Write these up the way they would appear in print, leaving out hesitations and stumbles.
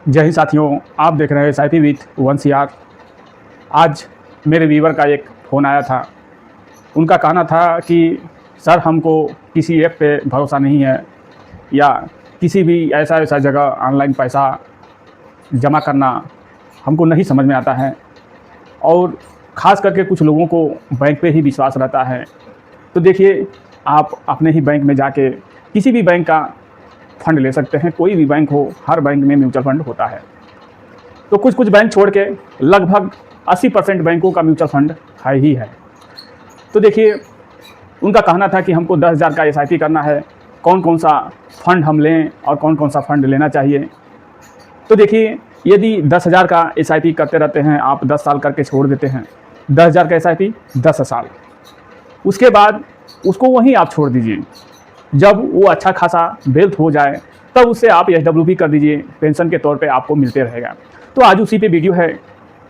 जय हिंद साथियों, आप देख रहे हैं SIP विथ 1CR। आज मेरे व्यूवर का एक फ़ोन आया था। उनका कहना था कि सर हमको किसी ऐप पे भरोसा नहीं है या किसी भी ऐसा जगह ऑनलाइन पैसा जमा करना हमको नहीं समझ में आता है, और ख़ास करके कुछ लोगों को बैंक पे ही विश्वास रहता है। तो देखिए, आप अपने ही बैंक में जाके किसी भी बैंक का फ़ंड ले सकते हैं। कोई भी बैंक हो, हर बैंक में म्यूचुअल फ़ंड होता है। तो कुछ बैंक छोड़ के लगभग 80% बैंकों का म्यूचुअल फ़ंड है ही है। तो देखिए, उनका कहना था कि हमको 10,000 का SIP करना है, कौन कौन सा फ़ंड हम लें और कौन कौन सा फ़ंड लेना चाहिए। तो देखिए, यदि 10,000 का SIP करते रहते हैं, आप 10 साल करके छोड़ देते हैं, 10,000 का SIP 10 साल, उसके बाद उसको वहीं आप छोड़ दीजिए। जब वो अच्छा खासा वेल्थ हो जाए तब उससे आप SWP कर दीजिए, पेंशन के तौर पे आपको मिलते रहेगा। तो आज उसी पे वीडियो है।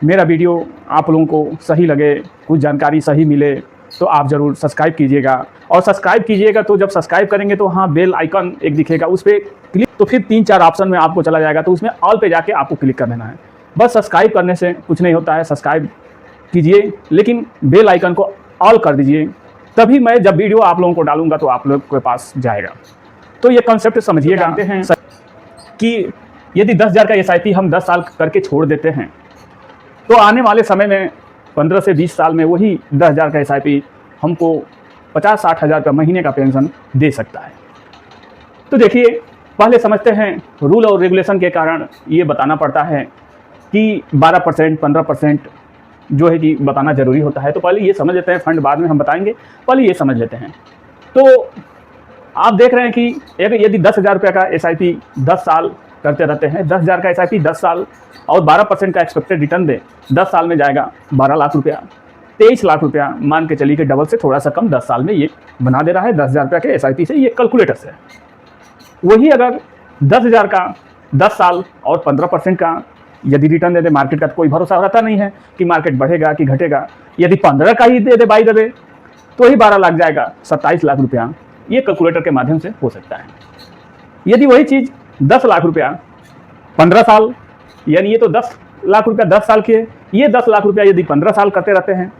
मेरा वीडियो आप लोगों को सही लगे, कुछ जानकारी सही मिले तो आप ज़रूर सब्सक्राइब कीजिएगा। और सब्सक्राइब कीजिएगा तो जब सब्सक्राइब करेंगे तो हाँ, बेल आइकन एक दिखेगा, उस पर क्लिक, तो फिर 3-4 ऑप्शन में आपको चला जाएगा, तो उसमें ऑल पे जाके आपको क्लिक कर देना है। बस सब्सक्राइब करने से कुछ नहीं होता है, सब्सक्राइब कीजिए लेकिन बेल आइकन को ऑल कर दीजिए, तभी मैं जब वीडियो आप लोगों को डालूंगा तो आप लोग के पास जाएगा। तो ये कॉन्सेप्ट समझिए। जानते हैं कि यदि 10,000 का SIP हम 10 साल करके छोड़ देते हैं तो आने वाले समय में 15 से 20 साल में वही 10,000 का SIP हमको 50-60 हज़ार का महीने का पेंशन दे सकता है। तो देखिए, पहले समझते हैं रूल और रेगुलेशन के कारण ये बताना पड़ता है कि 12%, 15% जो है कि बताना ज़रूरी होता है। तो पहले ये समझ लेते हैं, फंड बाद में हम बताएंगे, पहले ये समझ लेते हैं। तो आप देख रहे हैं कि यदि 10,000 रुपये का SIP 10 साल करते रहते हैं, 10,000 का SIP 10 साल और 12% का एक्सपेक्टेड रिटर्न दे, 10 साल में जाएगा 12 लाख रुपया, 23 लाख रुपया मान के चलिए कि डबल से थोड़ा सा कम 10 साल में ये बना दे रहा है 10,000 रुपये के SIP से, ये कैलकुलेटर से। वही अगर 10,000 का 10 साल और 15% का यदि रिटर्न दे दे, मार्केट का तो कोई भरोसा रहता नहीं है कि मार्केट बढ़ेगा कि घटेगा। यदि 15 का ही दे दे बाई द वे तो ही 12 लाख जाएगा, 27 लाख रुपया। ये कैलकुलेटर के माध्यम से हो सकता है। यदि वही चीज़ 10 लाख रुपया 15 साल, यानी ये तो 10 लाख रुपया 10 साल के, ये 10 लाख रुपया यदि 15 साल करते रहते हैं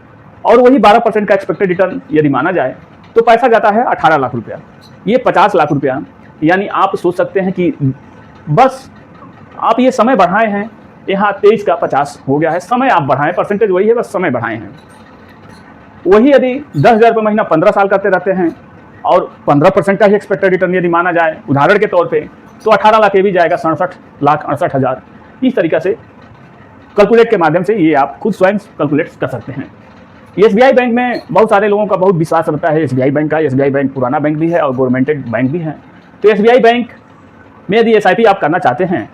और वही 12% का एक्सपेक्टेड रिटर्न यदि माना जाए तो पैसा जाता है 18 लाख रुपया, ये 50 लाख रुपया। यानी आप सोच सकते हैं कि बस आप ये समय बढ़ाए हैं, यहाँ 23 का 50 हो गया है, समय आप बढ़ाएं, परसेंटेज वही है, बस समय बढ़ाए हैं। वही यदि 10,000 रुपये महीना 15 साल करते रहते हैं और 15% का ही एक्सपेक्टेड रिटर्न यदि माना जाए उदाहरण के तौर पे, तो 18 लाख ये भी जाएगा 67 लाख 68 हज़ार। इस तरीक़ा से कैलकुलेट के माध्यम से ये आप खुद स्वयं कैलकुलेट कर सकते हैं। SBI बैंक में बहुत सारे लोगों का बहुत विश्वास रहता है। SBI बैंक का, SBI बैंक पुराना बैंक भी है और गवर्नमेंटेड बैंक भी है। तो SBI बैंक में यदि SIP आप करना चाहते हैं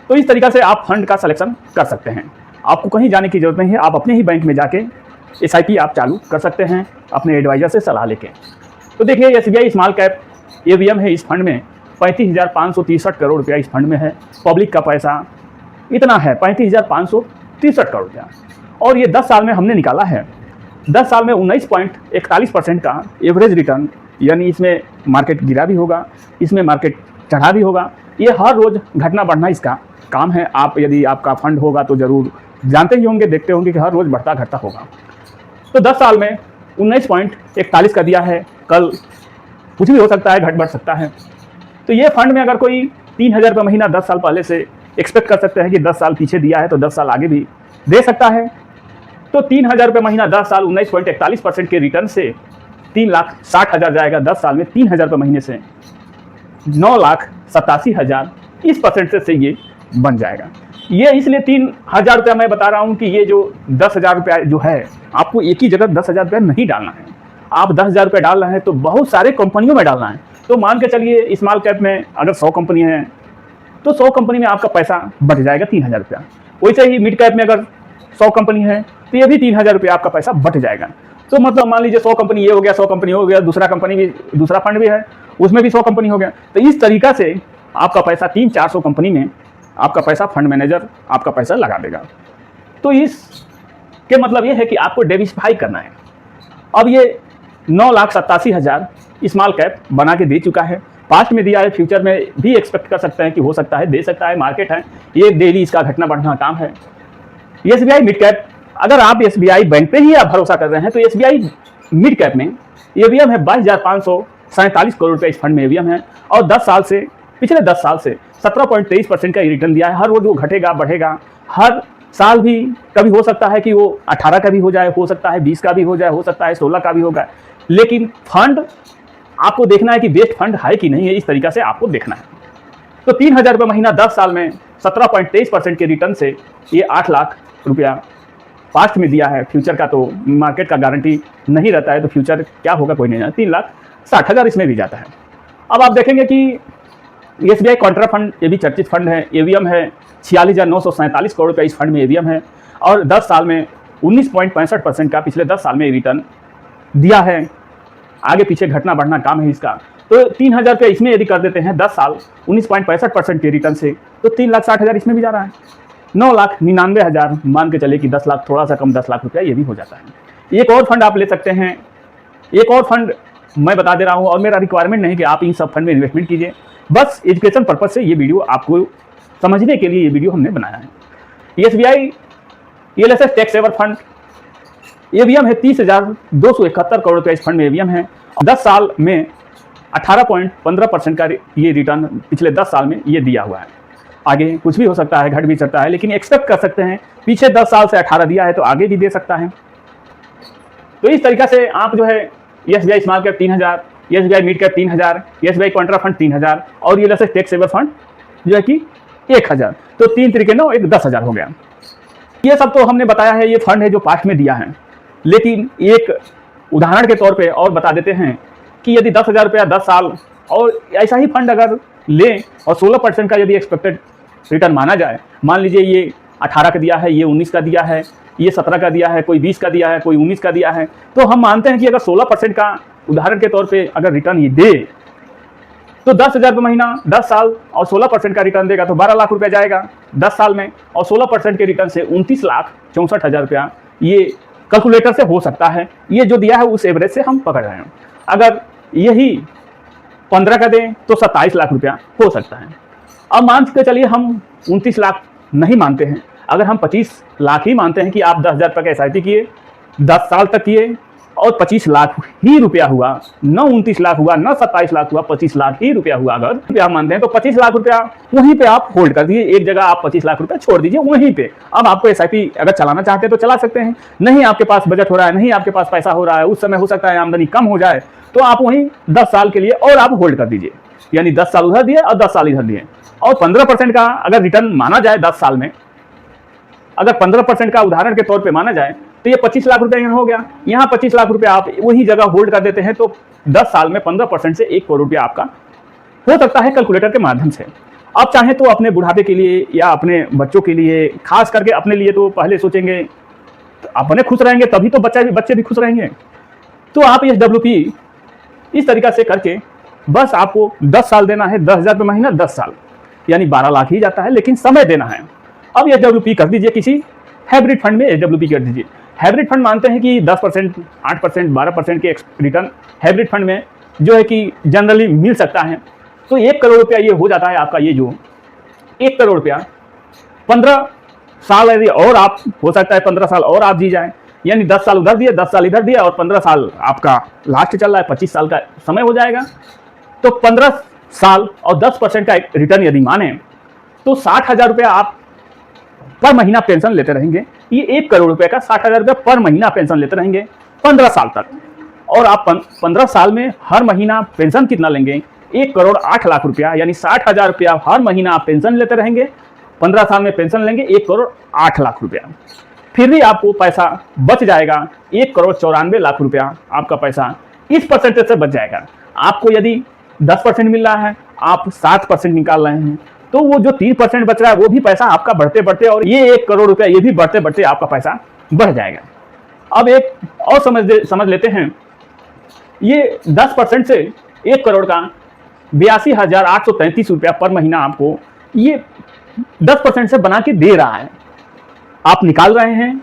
तो इस तरीक़ा से आप फंड का सिलेक्शन कर सकते हैं। आपको कहीं जाने की ज़रूरत नहीं है, आप अपने ही बैंक में जाके SIP आप चालू कर सकते हैं अपने एडवाइज़र से सलाह लेके। तो देखिए, SBI स्मॉल कैप AVM है, इस फंड में 35,563 करोड़ रुपया इस फंड में है। पब्लिक का पैसा इतना है 35,563 करोड़ रुपया, और ये 10 साल में हमने निकाला है। 10 साल में 19.41% का एवरेज रिटर्न, यानी इसमें मार्केट गिरा भी होगा, इसमें मार्केट चढ़ा भी होगा। ये हर रोज़ घटना बढ़ना इसका काम है। आप यदि आपका फंड होगा तो ज़रूर जानते ही होंगे, देखते होंगे कि हर रोज़ बढ़ता घटता होगा। तो 10 साल में 19.41 का दिया है, कल कुछ भी हो सकता है, घट बढ़ सकता है। तो ये फंड में अगर कोई 3,000 रुपये महीना 10 साल पहले से एक्सपेक्ट कर सकते हैं कि 10 साल पीछे दिया है तो 10 साल आगे भी दे सकता है। तो 3,000 रुपये महीना 10 साल 19.41% के रिटर्न से 3,60,000 जाएगा 10 साल में। 3,000 रुपये महीने से 9,87,000 इस परसेंटेज से ये बन जाएगा। ये इसलिए 3,000 रुपया मैं बता रहा हूँ कि ये जो 10,000 रुपया जो है, आपको एक ही जगह 10,000 रुपया नहीं डालना है। आप 10,000 रुपये डाल रहे हैं तो बहुत सारे कंपनियों में डालना है। तो मान के चलिए स्मॉल कैप में अगर 100 कंपनी है तो 100 कंपनी में आपका पैसा बच जाएगा 3,000 रुपया। वैसे ही मिड कैप में अगर 100 कंपनी है तो ये भी 3,000 रुपया आपका पैसा बच जाएगा। तो मतलब मान लीजिए 100 कंपनी ये हो गया, 100 कंपनी हो गया, दूसरा कंपनी भी, दूसरा फंड भी है उसमें भी 100 कंपनी हो गया। तो इस तरीक़ा से आपका पैसा 300-400 कंपनी में आपका पैसा फंड मैनेजर आपका पैसा लगा देगा। तो इसके मतलब ये है कि आपको डाइवर्सिफाई करना है। अब ये 9,87,000 स्मॉल कैप बना के दे चुका है। पास्ट में दिया है, फ्यूचर में भी एक्सपेक्ट कर सकते हैं कि हो सकता है, दे सकता है, मार्केट है, ये डेली इसका घटना बढ़ना काम है। एसबीआई मिड कैप, अगर आप एसबीआई बैंक पे ही आप भरोसा कर रहे हैं तो एसबीआई मिड कैप में एवीएम है 22,547 करोड़ रुपए इस फंड में एवीएम है, और 10 साल से, पिछले 10 साल से 17.23% का रिटर्न दिया है। हर रोज वो घटेगा बढ़ेगा, हर साल भी कभी हो सकता है कि वो 18 का भी हो जाए, हो सकता है 20 का भी हो जाए, हो सकता है 16 का भी होगा, लेकिन फंड आपको देखना है कि बेस्ट फंड है कि नहीं है, इस तरीका से आपको देखना है। तो 3,000 रुपये महीना 10 साल में 17.23% के रिटर्न से ये 8 लाख रुपया पास्ट में दिया है। फ्यूचर का तो मार्केट का गारंटी नहीं रहता है, तो फ्यूचर क्या होगा कोई नहीं जानता। 3,60,000 इसमें भी जाता है। अब आप देखेंगे कि एसबीआई कॉन्ट्रा फंड, ये भी चर्चित फंड है, एवीएम है 46,947 करोड़ रुपये इस फंड में एवीएम है, और 10 साल में 19.65% का पिछले 10 साल में रिटर्न दिया है। आगे पीछे घटना बढ़ना काम है इसका। तो 3,000 रुपये इसमें यदि कर देते हैं 10 साल 19.65% के रिटर्न से, तो 3,60,000 इसमें भी जा रहा है। 9,99,000 मान के चले कि 10 लाख, थोड़ा सा कम 10 लाख रुपया ये भी हो जाता है। एक और फंड आप ले सकते हैं, एक और फंड मैं बता दे रहा हूँ, और मेरा रिक्वायरमेंट नहीं कि आप इन सब फंड में इन्वेस्टमेंट कीजिए, बस एजुकेशन पर्पज से ये वीडियो आपको समझने के लिए ये वीडियो हमने बनाया है। SBI ELSS tax saver fund AUM है 30,271 करोड़ रुपये इस फंड में एवीएम है। 10 साल में 18.15% का ये रिटर्न पिछले 10 साल में ये दिया हुआ है। आगे कुछ भी हो सकता है, घट भी सकता है, लेकिन एक्सपेक्ट कर सकते हैं पीछे 10 साल से 18 दिया है तो आगे भी दे सकता है। तो इस तरीका से आप जो है SBI small cap 3,000, SBI mid cap 3,000, SBI Contra fund 3,000 और ईएलएसएस टैक्स सेवर फंड जो है कि 1,000, तो 3 तरीके 9 एक 10,000 हो गया। ये सब तो हमने बताया है, ये फंड है जो पास्ट में दिया है, लेकिन एक उदाहरण के तौर पे और बता देते हैं कि यदि 10,000 रुपया 10 साल और ऐसा ही फंड अगर लें और 16% का यदि एक्सपेक्टेड रिटर्न माना जाए, मान लीजिए ये 18 का दिया है, ये 19 का दिया है, ये 17 का दिया है, कोई 20 का दिया है, कोई 19 का दिया है, तो हम मानते हैं कि अगर 16% का उदाहरण के तौर पे अगर रिटर्न ये दे तो 10,000 रुपये महीना 10 साल और 16% का रिटर्न देगा तो 12 लाख रुपया जाएगा 10 साल में, और 16% के रिटर्न से 29,64,000 रुपया ये कैलकुलेटर से हो सकता है। ये जो दिया है उस एवरेज से हम पकड़ रहे हैं। अगर यही 15 का दें तो 27 लाख रुपया हो सकता है। अब मान के चलिए हम 29 लाख नहीं मानते हैं, अगर हम 25 लाख ही मानते हैं कि आप 10,000 रुपये का एसआईपी किए, 10 साल तक किए और 25 लाख ही रुपया हुआ, न 29 लाख हुआ, न 27 लाख हुआ, 25 लाख ही रुपया हुआ, अगर आप मानते हैं तो 25 लाख रुपया वहीं पे आप होल्ड कर दीजिए। एक जगह आप 25 लाख रुपया छोड़ दीजिए वहीं पे। अब आपको एसआईपी अगर चलाना चाहते हैं तो चला सकते हैं, नहीं आपके पास बजट हो रहा है, नहीं आपके पास पैसा हो रहा है, उस समय हो सकता है आमदनी कम हो जाए, तो आप वहीं 10 साल के लिए और आप होल्ड कर दीजिए, यानी 10 साल उधर दिए और 10 साल इधर दिए। और 15% का अगर रिटर्न माना जाए 10 साल में, अगर 15% का उदाहरण के तौर पे माना जाए तो ये 25 लाख रुपया यहाँ हो गया। यहाँ 25 लाख रुपया आप वही जगह होल्ड कर देते हैं तो 10 साल में 15% से 1 करोड़ रुपया आपका हो सकता है कैलकुलेटर के माध्यम से। आप चाहें तो अपने बुढ़ापे के लिए या अपने बच्चों के लिए, खास करके अपने लिए तो पहले सोचेंगे, तो अपने खुश रहेंगे तभी तो बच्चे भी खुश रहेंगे। तो आप SWP इस तरीका से करके बस आपको 10 साल देना है, 10,000 रुपये महीना 10 साल, यानी 12 लाख ही जाता है, लेकिन समय देना है। अब SWP कर दीजिए, किसी हाइब्रिड फंड में SWP कर दीजिए। हाइब्रिड फंड मानते हैं कि 10%, 8%, 12% के रिटर्न हाइब्रिड फंड में जो है कि जनरली मिल सकता है। तो 1 करोड़ रुपया ये हो जाता है आपका, ये जो 1 करोड़ रुपया 15 साल यदि और आप, हो सकता है 15 साल और आप जी जाएं, यानी 10 साल उधर दिए, 10 साल इधर दिया और 15 साल आपका लास्ट चल रहा है, 25 साल का समय हो जाएगा। तो 15 साल और 10% का रिटर्न यदि माने तो 60,000 रुपया आप पर महीना पेंशन लेते रहेंगे। ये 1 करोड़ रुपए का 60,000 रुपये पर महीना पेंशन लेते रहेंगे 15 साल तक। और आप 15 साल में हर महीना पेंशन कितना लेंगे? 1 करोड़ 8 लाख रुपया, यानी 60,000 रुपया हर महीना आप पेंशन लेते रहेंगे। 15 साल में पेंशन लेंगे 1 करोड़ 8 लाख रुपया। फिर भी आपको पैसा बच जाएगा 1 करोड़ 94 लाख रुपया, आपका पैसा इस परसेंटेज से बच जाएगा। आपको यदि 10% मिल रहा है, आप 7% निकाल रहे हैं, तो वो जो 3% बच रहा है वो भी पैसा आपका बढ़ते बढ़ते, और ये 1 करोड़ रुपया ये भी बढ़ते बढ़ते आपका पैसा बढ़ जाएगा। अब एक और समझ लेते हैं, ये 10% से 1 करोड़ का 82,833 रुपया पर महीना आपको ये 10% से बना के दे रहा है। आप निकाल रहे हैं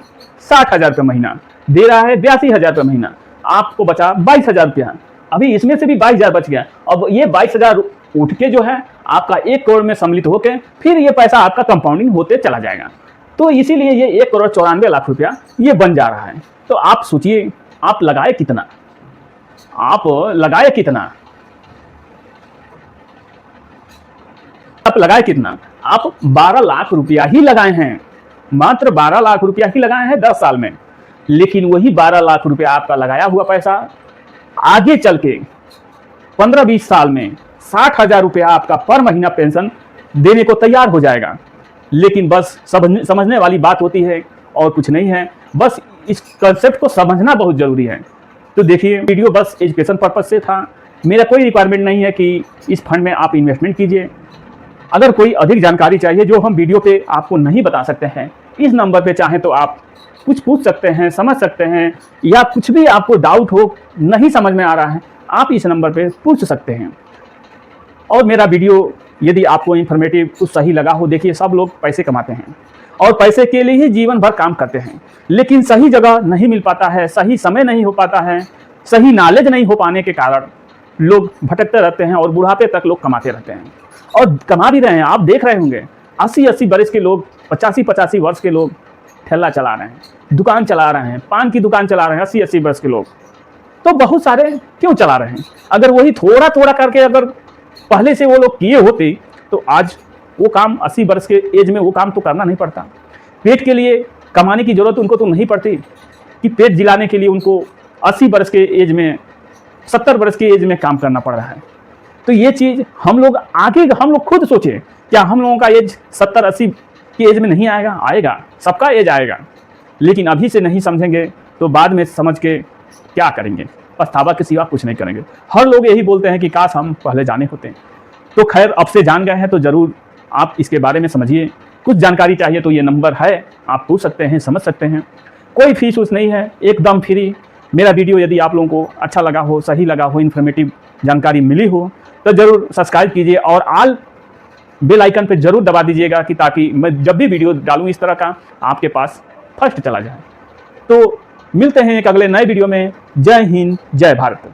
60,000 रुपये महीना, दे रहा है 82,000 रुपये महीना, आपको बचा 22,000 रुपया। अभी इसमें से भी 22,000 बच गया। अब ये 22,000 उठ के जो है आपका 1 करोड़ में सम्मिलित होकर फिर ये पैसा आपका कंपाउंडिंग होते चला जाएगा। तो इसीलिए ये 1,94,00,000 रुपया ये बन जा रहा है। तो आप सोचिए, आप लगाए कितना, आप लगाए कितना, आप लगाए कितना? आप 12 लाख रुपया ही लगाए हैं, मात्र 12 लाख रुपया ही लगाए हैं 10 साल में। लेकिन वही 12 लाख रुपया आपका लगाया हुआ पैसा आगे चल के 15-20 साल में 60,000 रुपया आपका पर महीना पेंशन देने को तैयार हो जाएगा। लेकिन बस समझने वाली बात होती है और कुछ नहीं है, बस इस कंसेप्ट को समझना बहुत जरूरी है। तो देखिए, वीडियो बस एजुकेशन पर्पज से था, मेरा कोई रिक्वायरमेंट नहीं है कि इस फंड में आप इन्वेस्टमेंट कीजिए। अगर कोई अधिक जानकारी चाहिए जो हम वीडियो पे आपको नहीं बता सकते हैं, इस नंबर पे चाहें तो आप कुछ पूछ सकते हैं, समझ सकते हैं, या कुछ भी आपको डाउट हो, नहीं समझ में आ रहा है, आप इस नंबर पे पूछ सकते हैं। और मेरा वीडियो यदि आपको इन्फॉर्मेटिव कुछ सही लगा हो, देखिए सब लोग पैसे कमाते हैं और पैसे के लिए ही जीवन भर काम करते हैं, लेकिन सही जगह नहीं मिल पाता है, सही समय नहीं हो पाता है, सही नॉलेज नहीं हो पाने के कारण लोग भटकते रहते हैं और बुढ़ापे तक लोग कमाते रहते हैं और कमा भी रहे हैं। आप देख रहे होंगे 80-80 वर्ष के लोग, 85-85 वर्ष के लोग ठेला चला रहे हैं, दुकान चला रहे हैं, पान की दुकान चला रहे हैं 80-80 वर्ष के लोग। तो बहुत सारे क्यों चला रहे हैं? अगर वही थोड़ा थोड़ा करके अगर पहले से वो लोग किए होते तो आज वो काम 80 वर्ष के एज में वो काम तो करना नहीं पड़ता। पेट के लिए कमाने की जरूरत उनको तो नहीं पड़ती कि पेट जिलाने के लिए उनको 80 वर्ष के एज में, 70 वर्ष के एज में काम करना पड़ रहा है। तो ये चीज़ हम लोग आगे, हम लोग खुद सोचें, क्या हम लोगों का एज 70-80 की एज में नहीं आएगा? आएगा, सबका एज आएगा। लेकिन अभी से नहीं समझेंगे तो बाद में समझ के क्या करेंगे? पछतावा के सिवा कुछ नहीं करेंगे। हर लोग यही बोलते हैं कि काश हम पहले जाने होते। तो खैर, अब से जान गए हैं तो ज़रूर आप इसके बारे में समझिए। कुछ जानकारी चाहिए तो ये नंबर है, आप पूछ सकते हैं, समझ सकते हैं। कोई फीस उस नहीं है, एकदम फ्री। मेरा वीडियो यदि आप लोगों को अच्छा लगा हो, सही लगा हो, इन्फॉर्मेटिव जानकारी मिली हो तो ज़रूर सब्सक्राइब कीजिए और ऑल बेल आइकन पे ज़रूर दबा दीजिएगा कि ताकि मैं जब भी वीडियो डालूँ इस तरह का आपके पास फर्स्ट चला जाए। तो मिलते हैं एक अगले नए वीडियो में। जय हिंद, जय भारत।